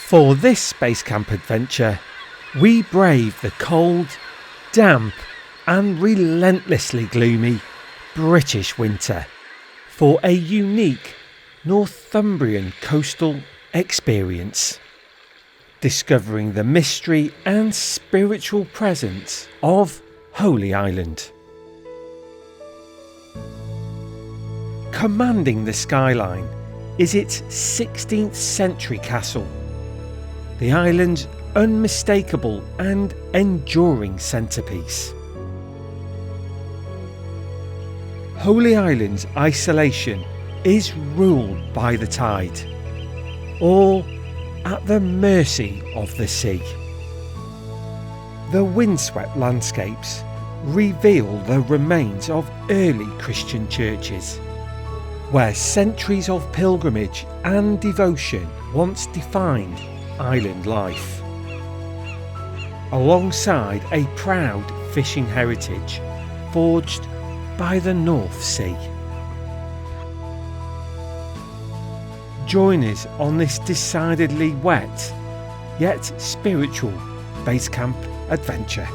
For this Basecamp adventure, we brave the cold, damp and relentlessly gloomy British winter for a unique Northumbrian coastal experience, discovering the mystery and spiritual presence of Holy Island. Commanding the skyline is its 16th century castle, the island's unmistakable and enduring centrepiece. Holy Island's isolation is ruled by the tide, all at the mercy of the sea. The windswept landscapes reveal the remains of early Christian churches, where centuries of pilgrimage and devotion once defined island life, alongside a proud fishing heritage forged by the North Sea. Join us on this decidedly wet yet spiritual Basecamp adventure.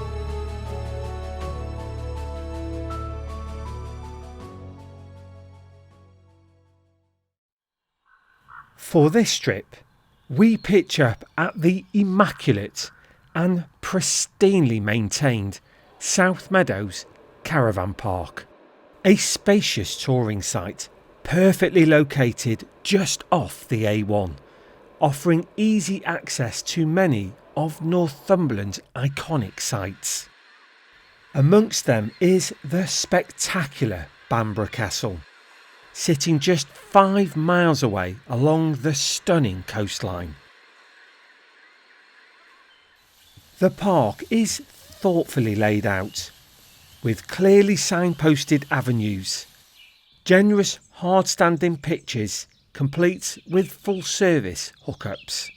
For this trip, we pitch up at the immaculate and pristinely maintained South Meadows Caravan Park, a spacious touring site perfectly located just off the A1, offering easy access to many of Northumberland's iconic sites. Amongst them is the spectacular Bamburgh Castle, sitting just 5 miles away along the stunning coastline. The park is thoughtfully laid out, with clearly signposted avenues, generous hard-standing pitches complete with full-service hookups.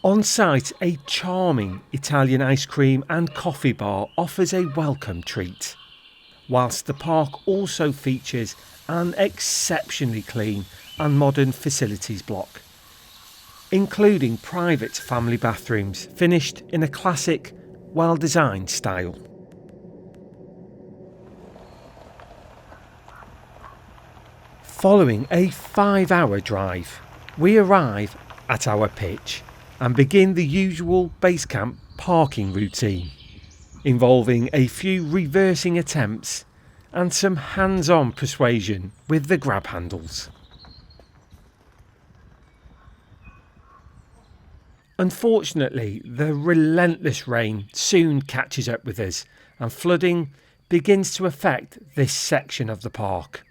On site, a charming Italian ice cream and coffee bar offers a welcome treat, whilst the park also features an exceptionally clean and modern facilities block, including private family bathrooms finished in a classic, well-designed style. Following a 5-hour drive, we arrive at our pitch and begin the usual Basecamp parking routine, involving a few reversing attempts and some hands-on persuasion with the grab handles. Unfortunately, the relentless rain soon catches up with us, and flooding begins to affect this section of the park,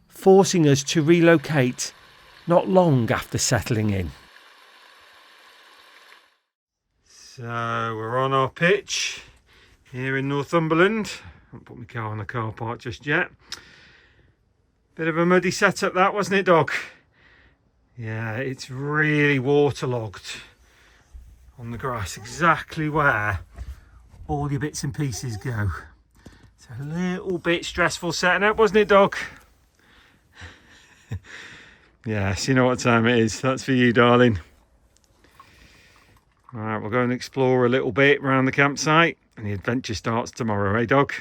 forcing us to relocate not long after settling in. So we're on our pitch here in Northumberland. I haven't put my car in the car park just yet. Bit of a muddy setup that, wasn't it, dog? Yeah, it's really waterlogged on the grass, exactly where all your bits and pieces go. It's a little bit stressful setting up, wasn't it, dog? Yes, you know what time it is. That's for you, darling. Alright, we'll go and explore a little bit around the campsite, and the adventure starts tomorrow, eh, dog?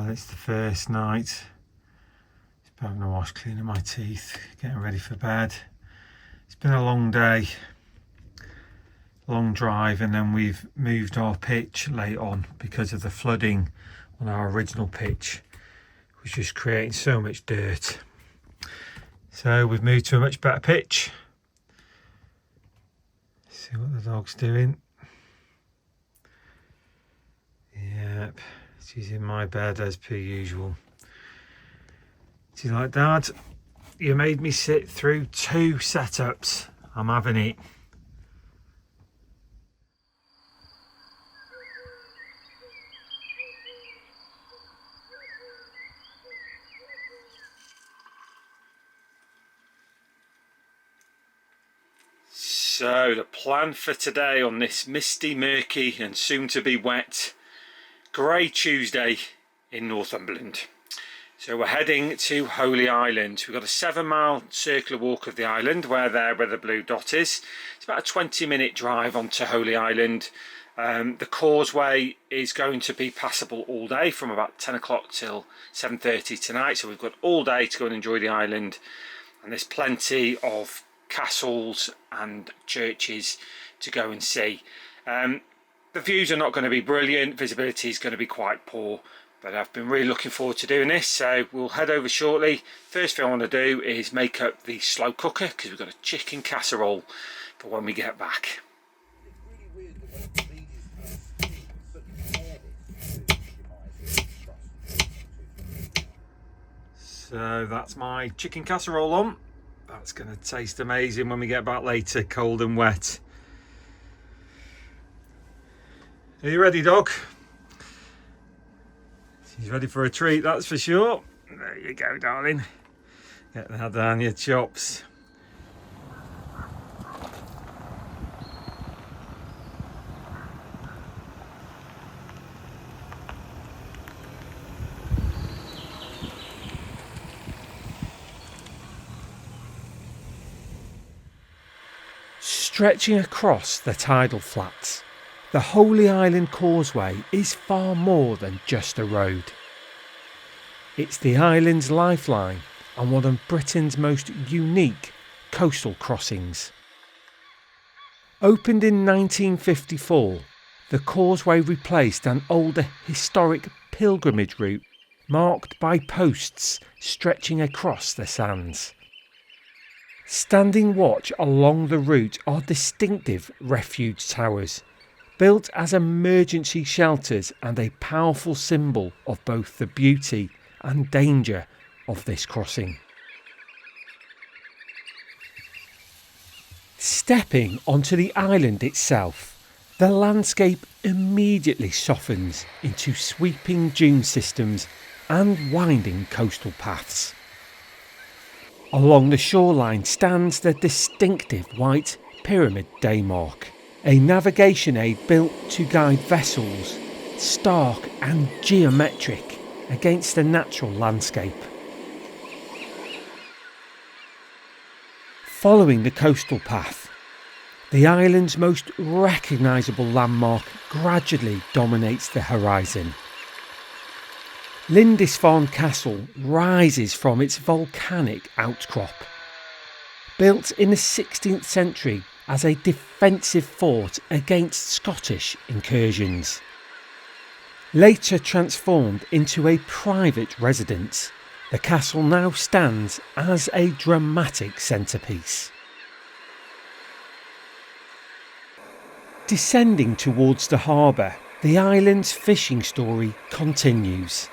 It's the first night. Just having a wash, cleaning my teeth, getting ready for bed. It's been a long day, long drive, and then we've moved our pitch late on because of the flooding on our original pitch, which was creating so much dirt. So we've moved to a much better pitch. See what the dog's doing. Yep. She's in my bed as per usual. She's like, Dad, you made me sit through 2 setups. I'm having it. So the plan for today on this misty, murky and soon to be wet grey Tuesday in Northumberland. So we're heading to Holy Island. We've got a 7-mile circular walk of the island where the blue dot is. It's about a 20-minute drive onto Holy Island. The Causeway is going to be passable all day from about 10 o'clock till 7:30 tonight. So we've got all day to go and enjoy the island. And there's plenty of castles and churches to go and see. The views are not going to be brilliant, visibility is going to be quite poor, but I've been really looking forward to doing this, so we'll head over shortly. First thing I want to do is make up the slow cooker because we've got a chicken casserole for when we get back. So that's my chicken casserole on. That's going to taste amazing when we get back later, cold and wet. Are you ready, dog? She's ready for a treat, that's for sure. There you go, darling. Get that down your chops. Stretching across the tidal flats, the Holy Island Causeway is far more than just a road. It's the island's lifeline and one of Britain's most unique coastal crossings. Opened in 1954, the Causeway replaced an older historic pilgrimage route marked by posts stretching across the sands. Standing watch along the route are distinctive refuge towers, built as emergency shelters and a powerful symbol of both the beauty and danger of this crossing. Stepping onto the island itself, the landscape immediately softens into sweeping dune systems and winding coastal paths. Along the shoreline stands the distinctive white pyramid daymark, a navigation aid built to guide vessels, stark and geometric against the natural landscape. Following the coastal path, the island's most recognisable landmark gradually dominates the horizon. Lindisfarne Castle rises from its volcanic outcrop. Built in the 16th century as a defensive fort against Scottish incursions. Later transformed into a private residence, the castle now stands as a dramatic centrepiece. Descending towards the harbour, the island's fishing story continues.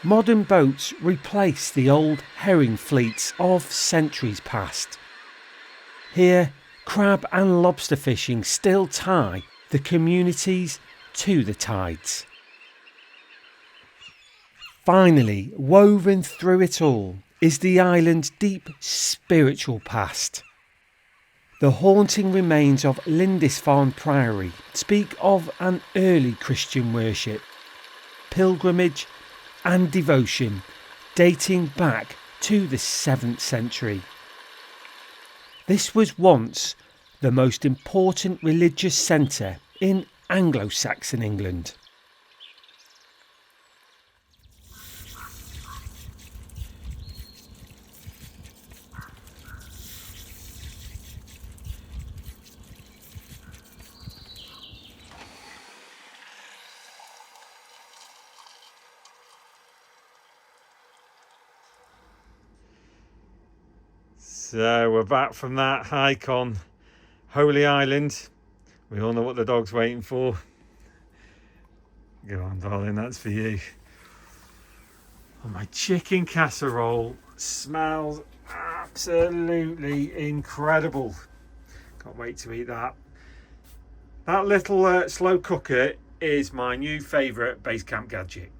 Modern boats replace the old herring fleets of centuries past. Here, crab and lobster fishing still tie the communities to the tides. Finally, woven through it all is the island's deep spiritual past. The haunting remains of Lindisfarne Priory speak of an early Christian worship, pilgrimage and devotion dating back to the 7th century. This was once the most important religious centre in Anglo-Saxon England. So we're back from that hike on Holy Island. We all know what the dog's waiting for. Go on, darling, that's for you. Oh, my chicken casserole smells absolutely incredible. Can't wait to eat that. That little slow cooker is my new favourite Basecamp gadget.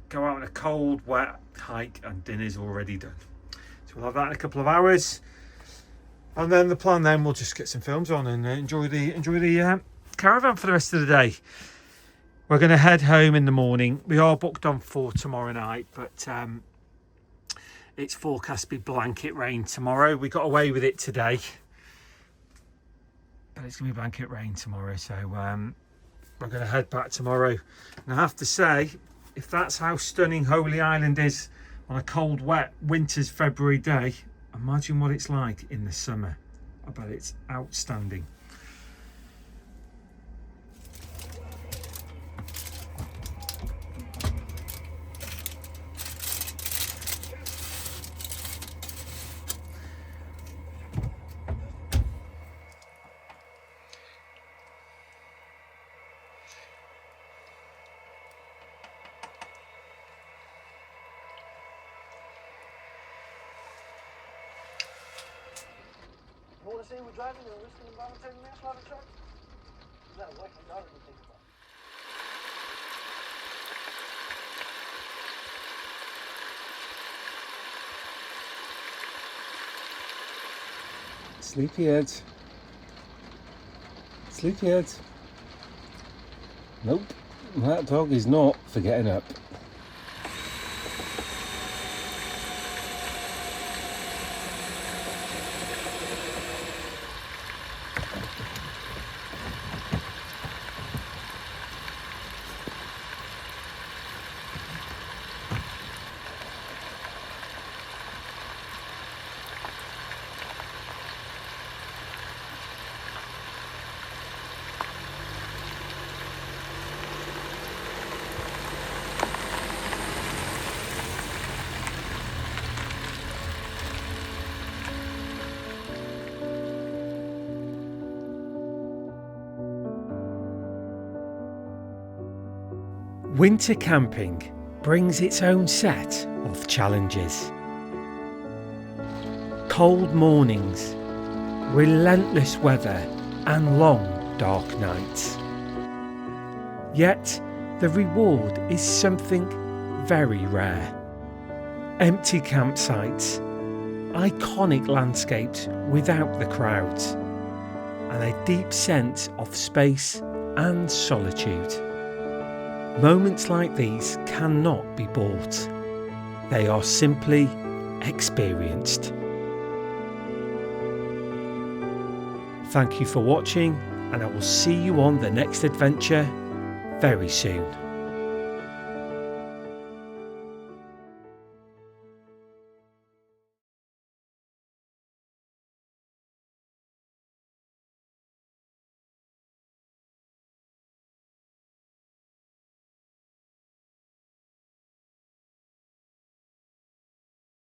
Go out on a cold, wet hike and dinner's already done. So we'll have that in a couple of hours. And then the plan then, we'll just get some films on and enjoy the caravan for the rest of the day. We're going to head home in the morning. We are booked on for tomorrow night, but it's forecast to be blanket rain tomorrow. We got away with it today, but it's going to be blanket rain tomorrow, so we're going to head back tomorrow. And I have to say, if that's how stunning Holy Island is on a cold, wet winter's February day, imagine what it's like in the summer. I bet it's outstanding. You want to say we're driving and risking about 10 minutes while the truck? Is that a working dog you think about? Sleepyhead. Sleepyhead. Nope, that dog is not for getting up. Winter camping brings its own set of challenges. Cold mornings, relentless weather and long dark nights. Yet the reward is something very rare. Empty campsites, iconic landscapes without the crowds, and a deep sense of space and solitude. Moments like these cannot be bought. They are simply experienced. Thank you for watching, and I will see you on the next adventure very soon.